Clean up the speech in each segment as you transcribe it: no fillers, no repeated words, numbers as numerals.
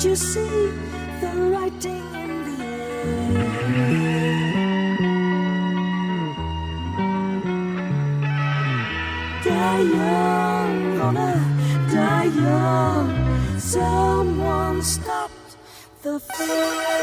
you see the writing in the air? Die young, gonna die young. Someone stopped the fear.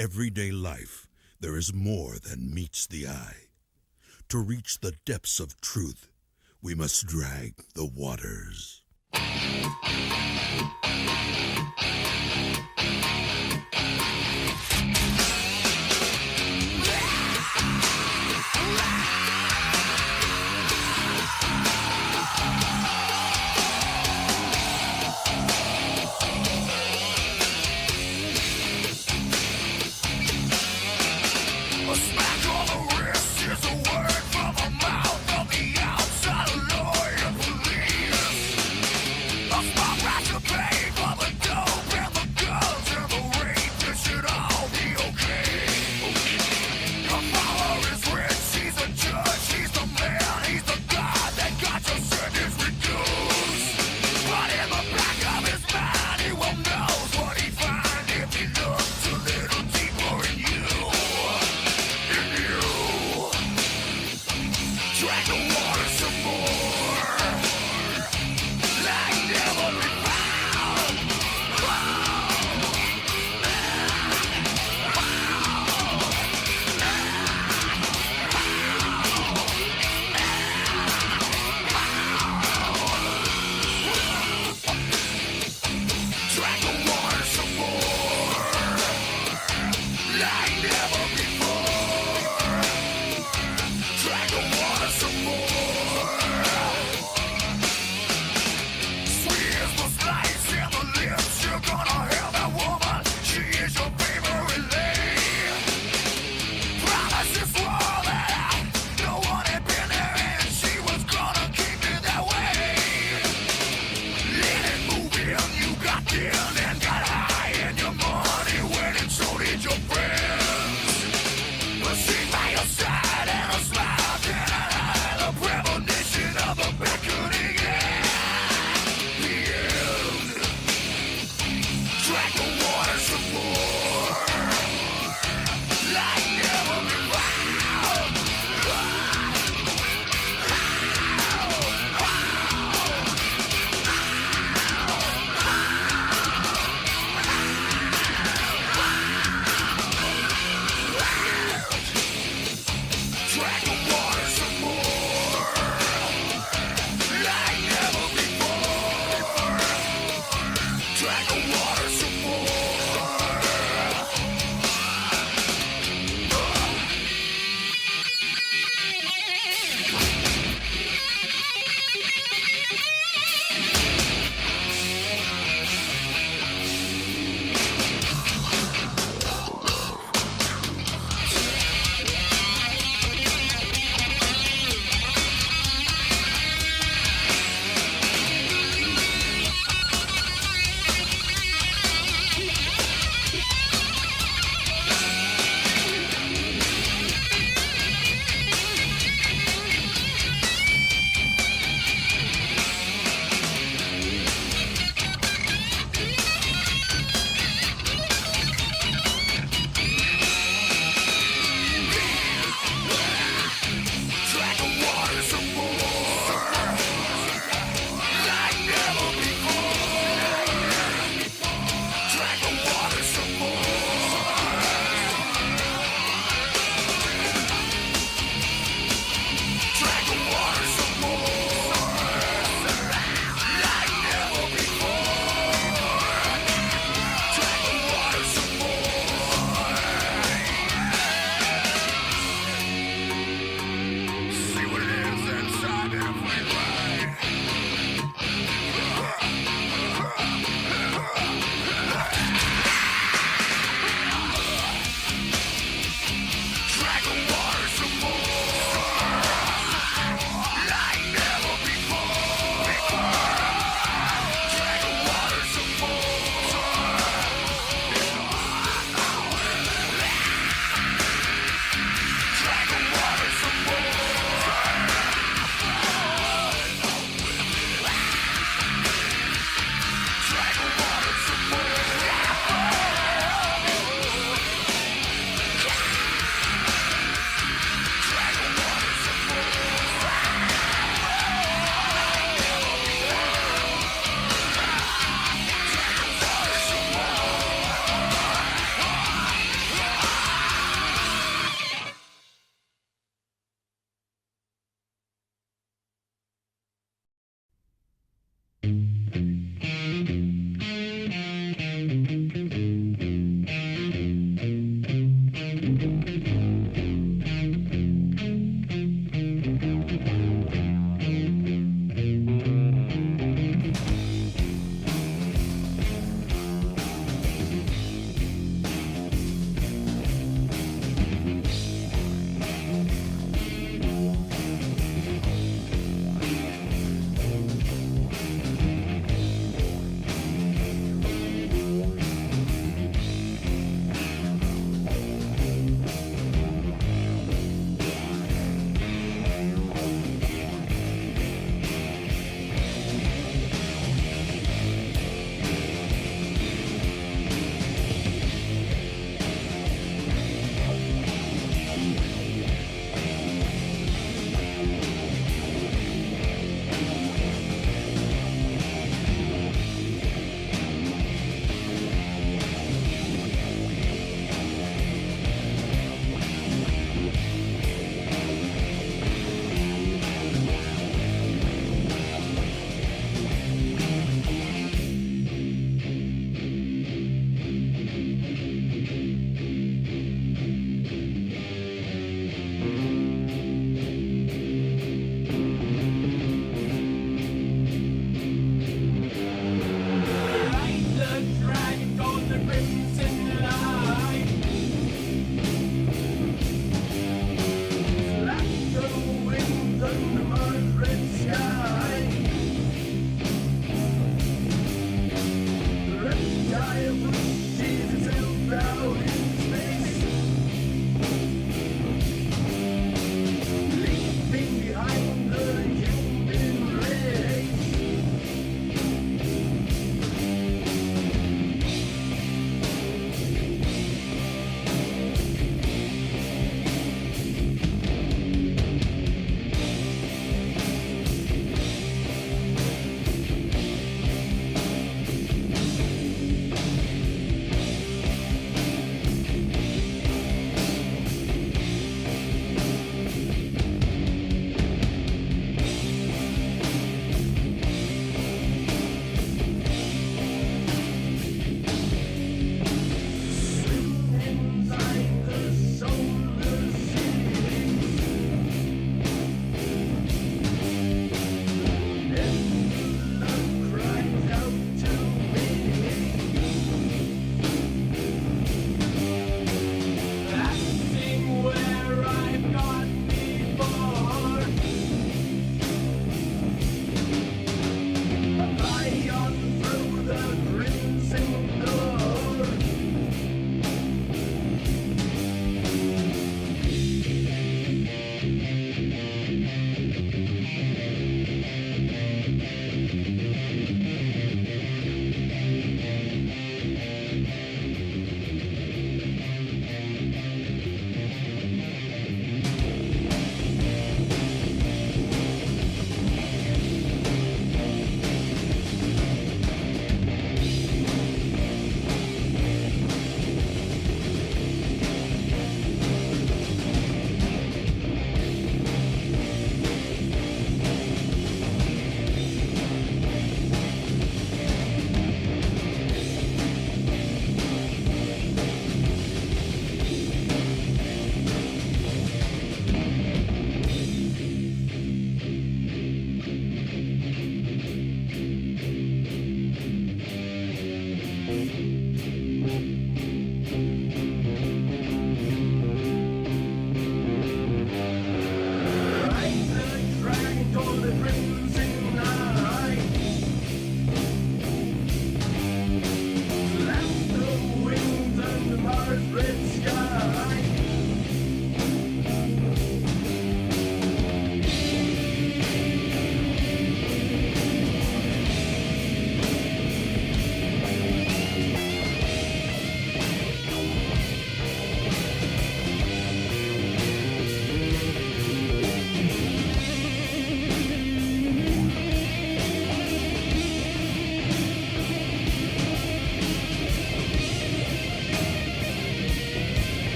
everyday life, there is more than meets the eye. To reach the depths of truth, we must drag the waters. Some more.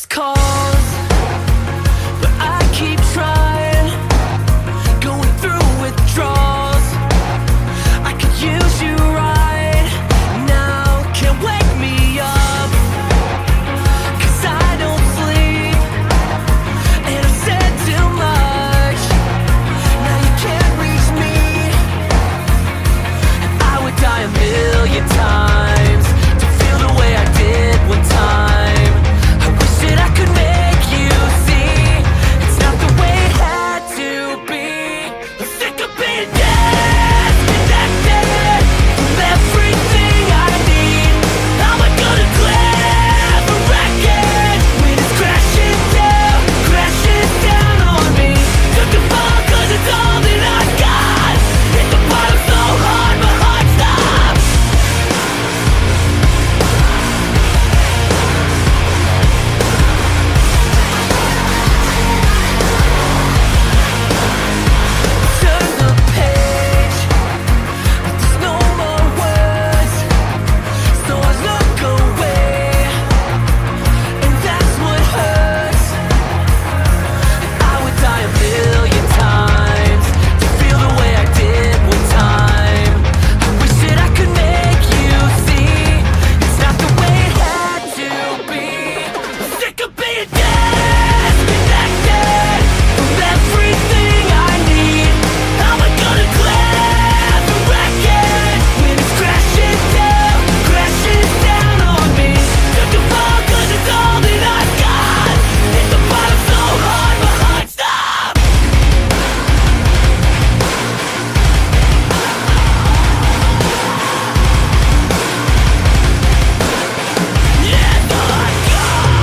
lost cause, but I keep trying, going through withdrawals. I could use you right now, can't wake me up, 'cause I don't sleep, and I've said too much. Now you can't reach me, I would die a million times to feel the way I did one time. I wish that I could make you see it's not the way it had to be. I'm sick of being disconnected from everything I need. How am I gonna clear the record when it's crashing down on me? Took a fall 'cause it's all that I got. Hit the bottom so hard my heart stops. Turn the page, but there's no more words, so I look away, and that's what hurts. I would die a million times to feel the way I did one time. I wish that I could make you see it's not the way it had to be. I'm sick of being disconnected from everything I need. How am I gonna clear the record when it's crashing down on me? Took a fall 'cause it's all that I got. Hit the bottom so hard my heart stopped. Yeah, all I got.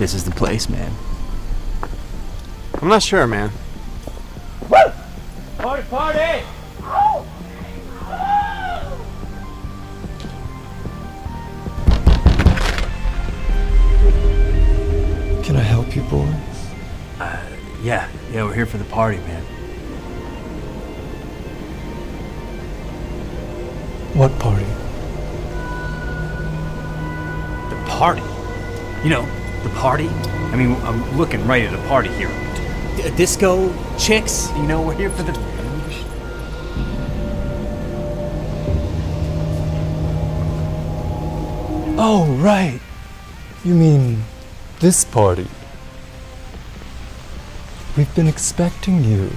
this is the place, man. I'm not sure, man. Party, party! Can I help you, boys? Yeah, we're here for the party, man. What party? The party? You know, the party? I mean, I'm looking right at a party here. Disco, chicks, you know, we're here for the... Oh, right. You mean this party? We've been expecting you.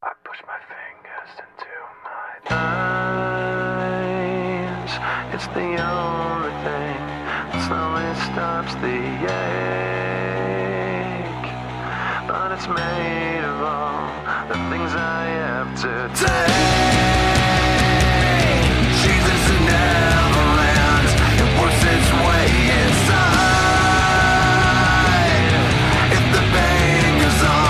I push my fingers into my eyes. It's the only thing that slowly stops the ache. But it's made of all the things I have to take. Jesus never ends. It works its way inside. If the pain goes on.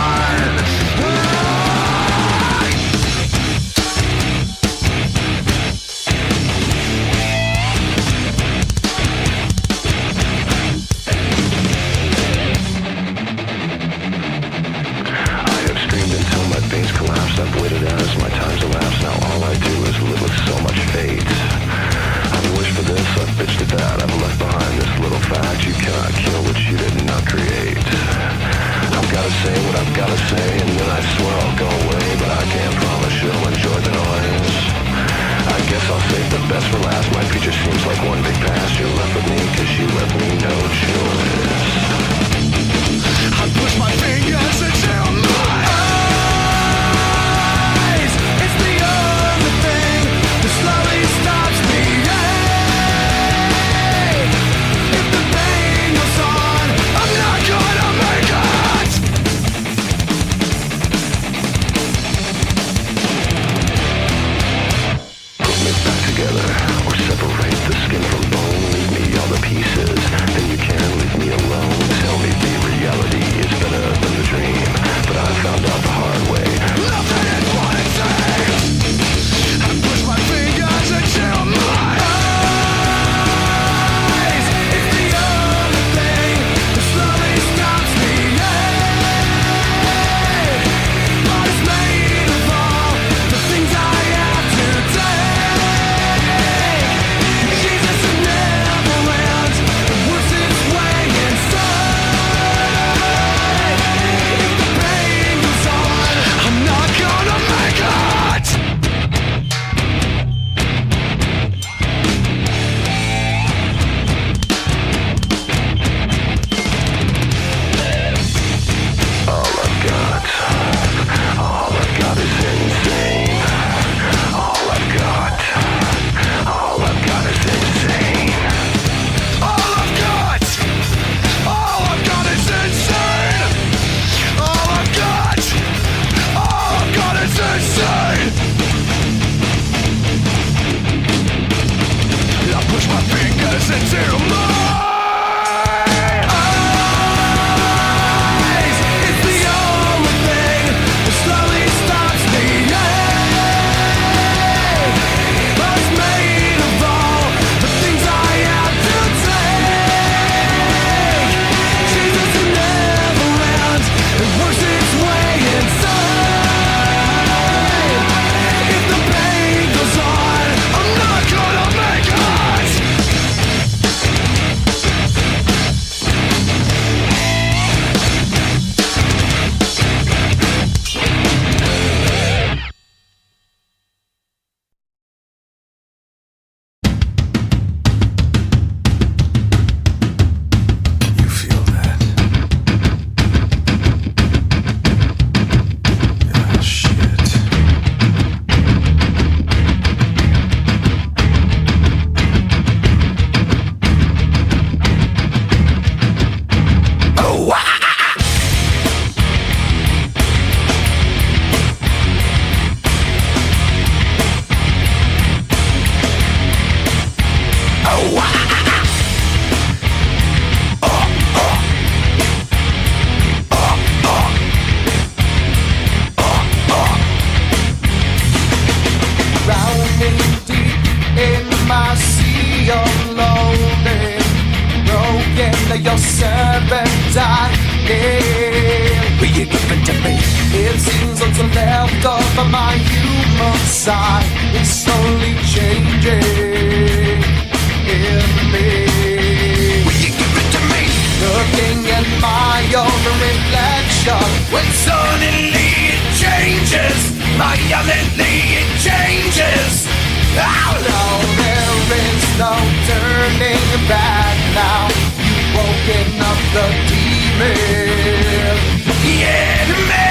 Veins collapsed, I've waited as my time's elapsed. Now all I do is live with so much fate. I've wished for this, I've bitched at that. I've left behind this little fact: you cannot kill what you did not create. I've gotta say what I've gotta say, and then I swear I'll go away. But I can't promise you'll enjoy the noise. I guess I'll save the best for last. My future seems like one big past. You're left with me cause you left me no choice. I push my fingers into my eyes. It's the only thing that slowly stops me. If the pain goes on, I'm not gonna make it. Put me back together, or separate the skin from bone. Leave me all the pieces, then you can leave me alone. Tell me the reality is better than the dream, but I found out the hard way. Nothing is what it seems. I push my fingers into my eyes. It's the only thing that slowly stops me. But it's made of all the things I have to take. Jesus never ends. It works its way inside. If the pain goes on, I'm not gonna make it. All I've got is insane. All I've got is insane. All I've got is insane. All I've got is insane. I push my fingers into my eyes. It's the only thing that slowly stops me. But it's made of all the things I have to take. Jesus never ends. It works its way inside. If the pain goes on, I'm not gonna make it. You feel that? Oh, shit. Oh, wow. Oh, wow. Drowning deep in my sea of loathing, broken yourself and dying. Will you give it to me? It seems what's left of my human side is slowly changing in me. Will you give it to me? Looking at my own reflection, when suddenly it changes, violently it changes. Oh no, there is no turning back now. You've woken up the demon. The enemy.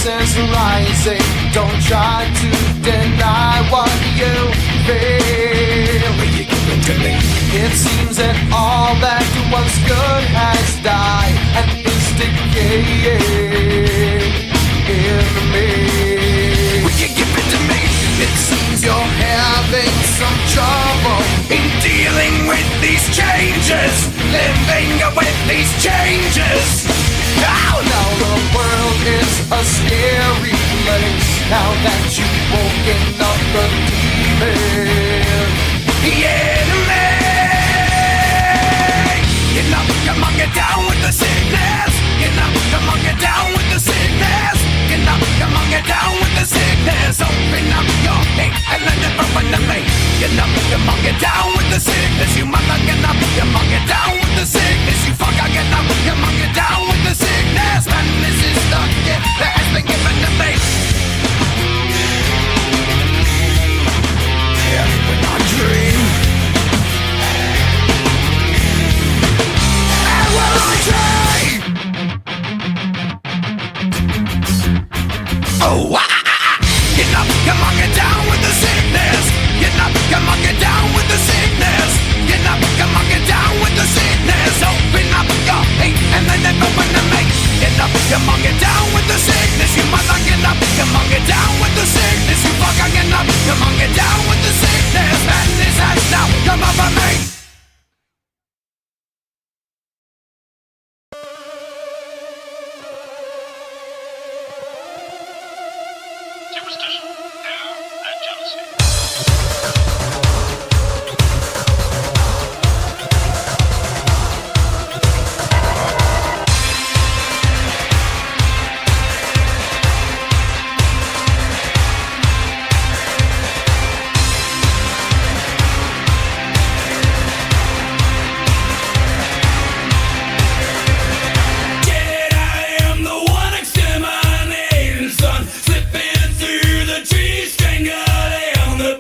voices rising. Don't try to deny what you feel. Will you give it to me? It seems that all that was good has died and is decaying in me. Will you give it to me? It seems you're having some trouble In dealing with these changes, living with these changes. Oh no! now. The world is a scary place now that you've woken up the demon. The enemy! You know, come on, get down with the sickness. You know, come on, get down with the sickness. You know, come on, get down with the sickness. Open up your hate and let it open to me. You know, come on, get down with the sickness. You mother, get up. Come on, get down with the sickness. You fucker, get up. Come on, get down with the sickness. Man, this is the gift that has been given to me. Yeah, when I dream. And when I dream. Oh, get up, come on, get down with the sickness. Get up, come on, get down with the sickness. Get up, come on, get down with the sickness. Open up your hate and then it open to me. Get up, come on, get down with the sickness. You mother, get up, come on, get down with the sickness. You fucker, get up, come on, get down with the sickness. And this has now come over me. Superstition, fear, and jealousy. Dead, I am the one exterminating sun, slipping through the trees, strangling the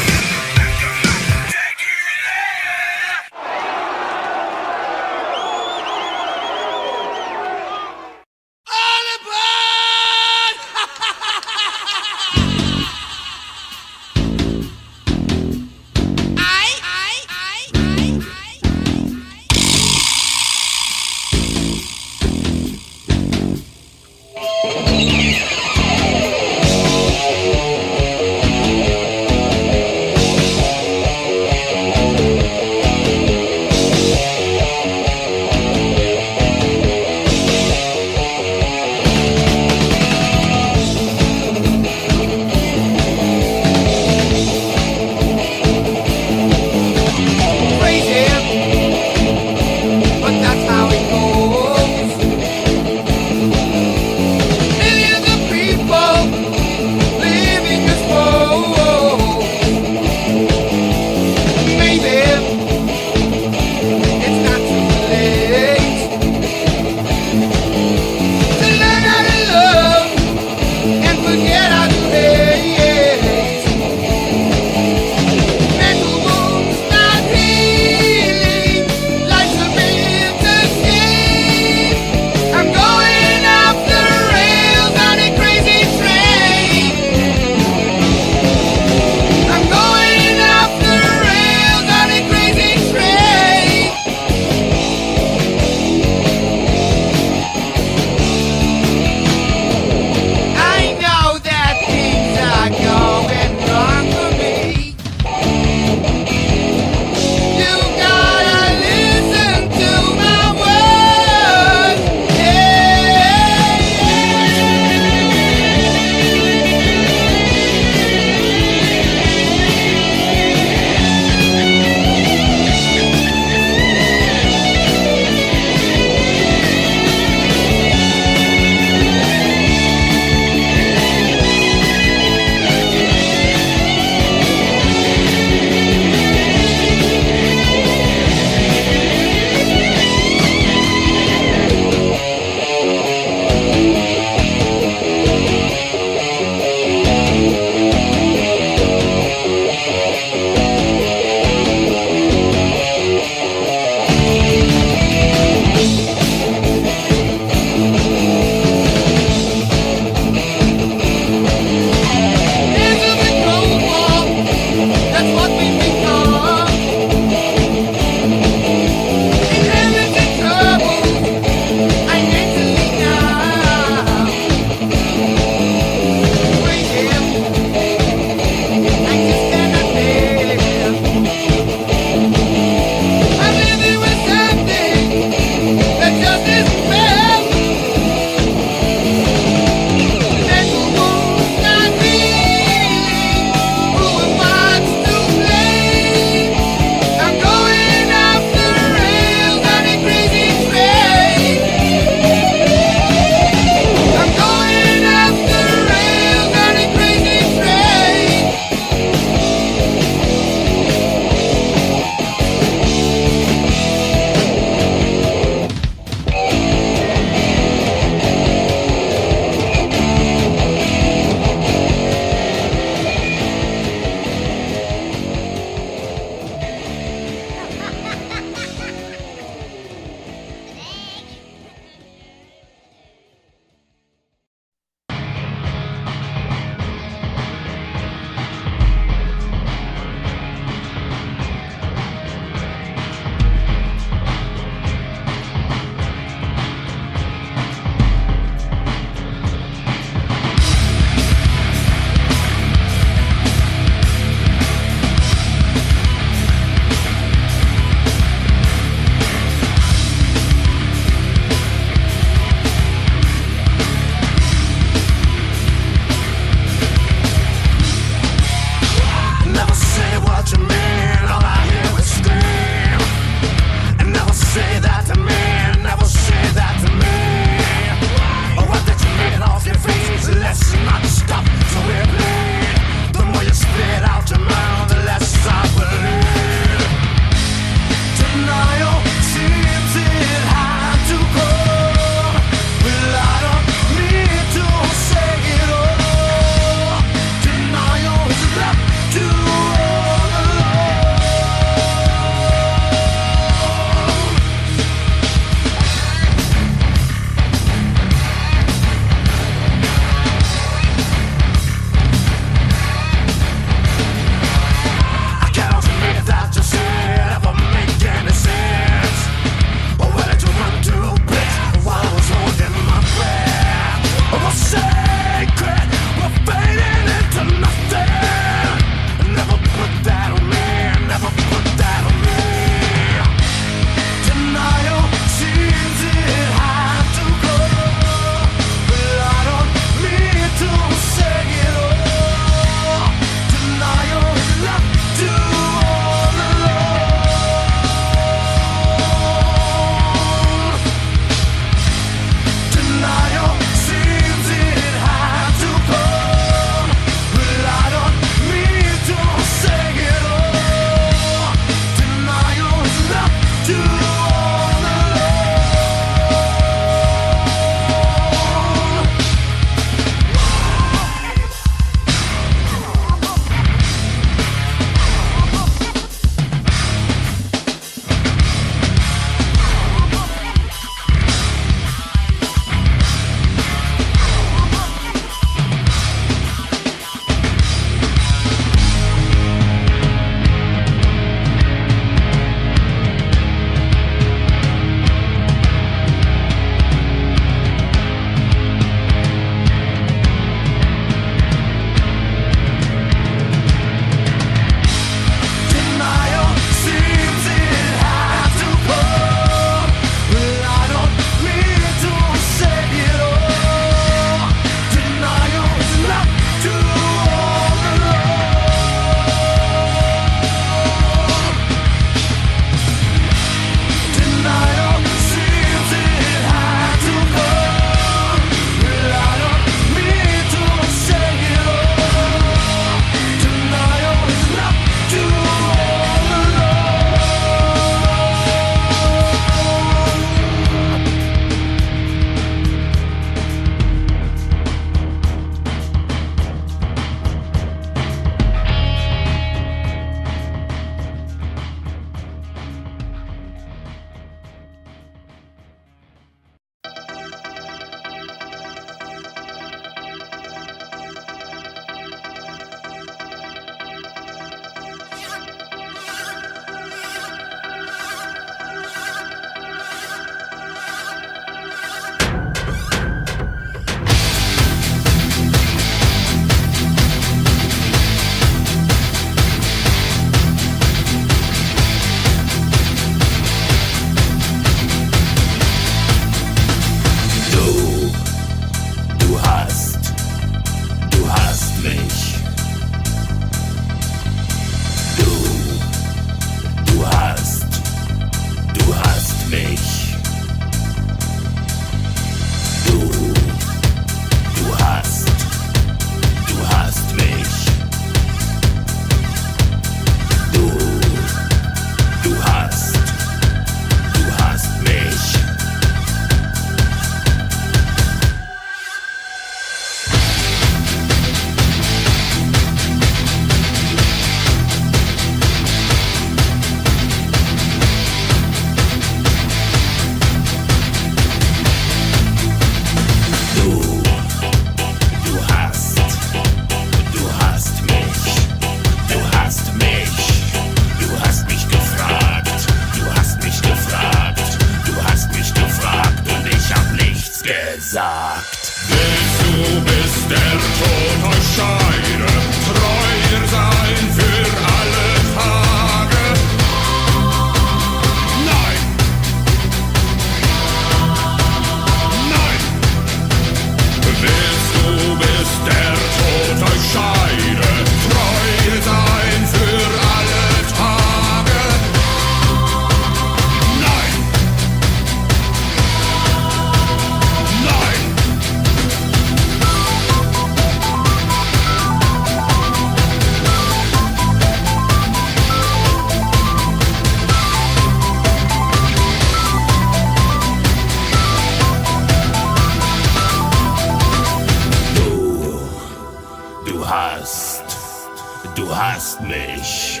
hast mich.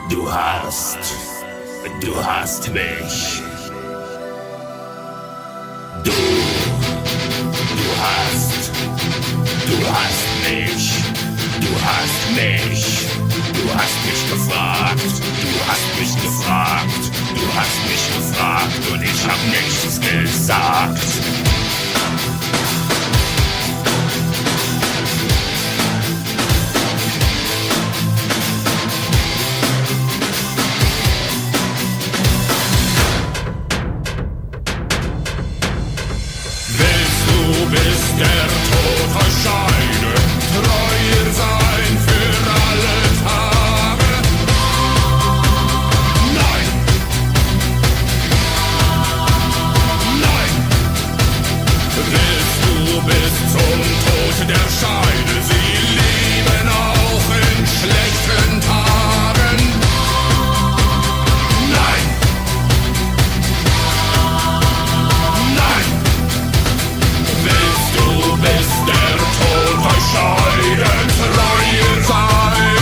Du hast mich. Du hast mich. Du hast mich. Du hast mich gefragt. Du hast mich gefragt. Du hast mich gefragt und ich hab nichts gesagt. Bis der Tod euch scheide, treuer sein für alle Tage. Nein, nein, willst du bis zum Tod der Scheide sie lieben auch in schlechten Tagen? Nein, nein. Willst du bis der Tod euch scheiden, treuer sein?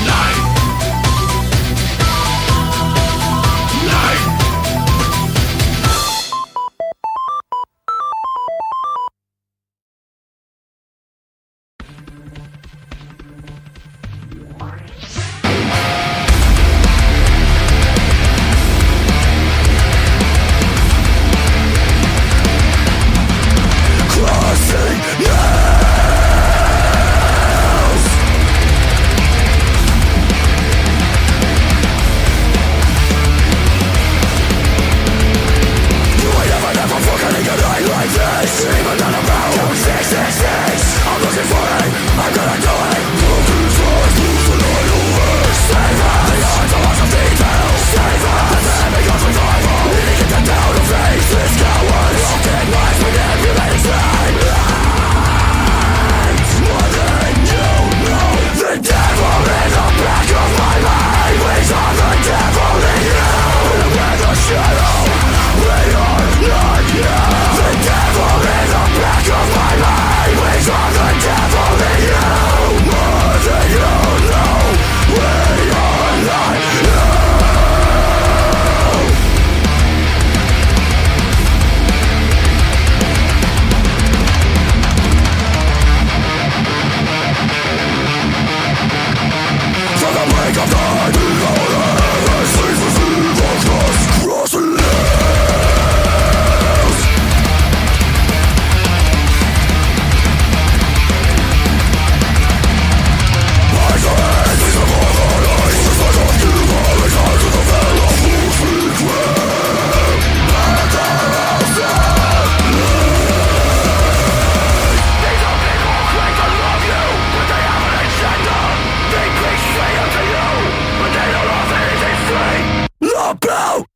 Nein! Nein! About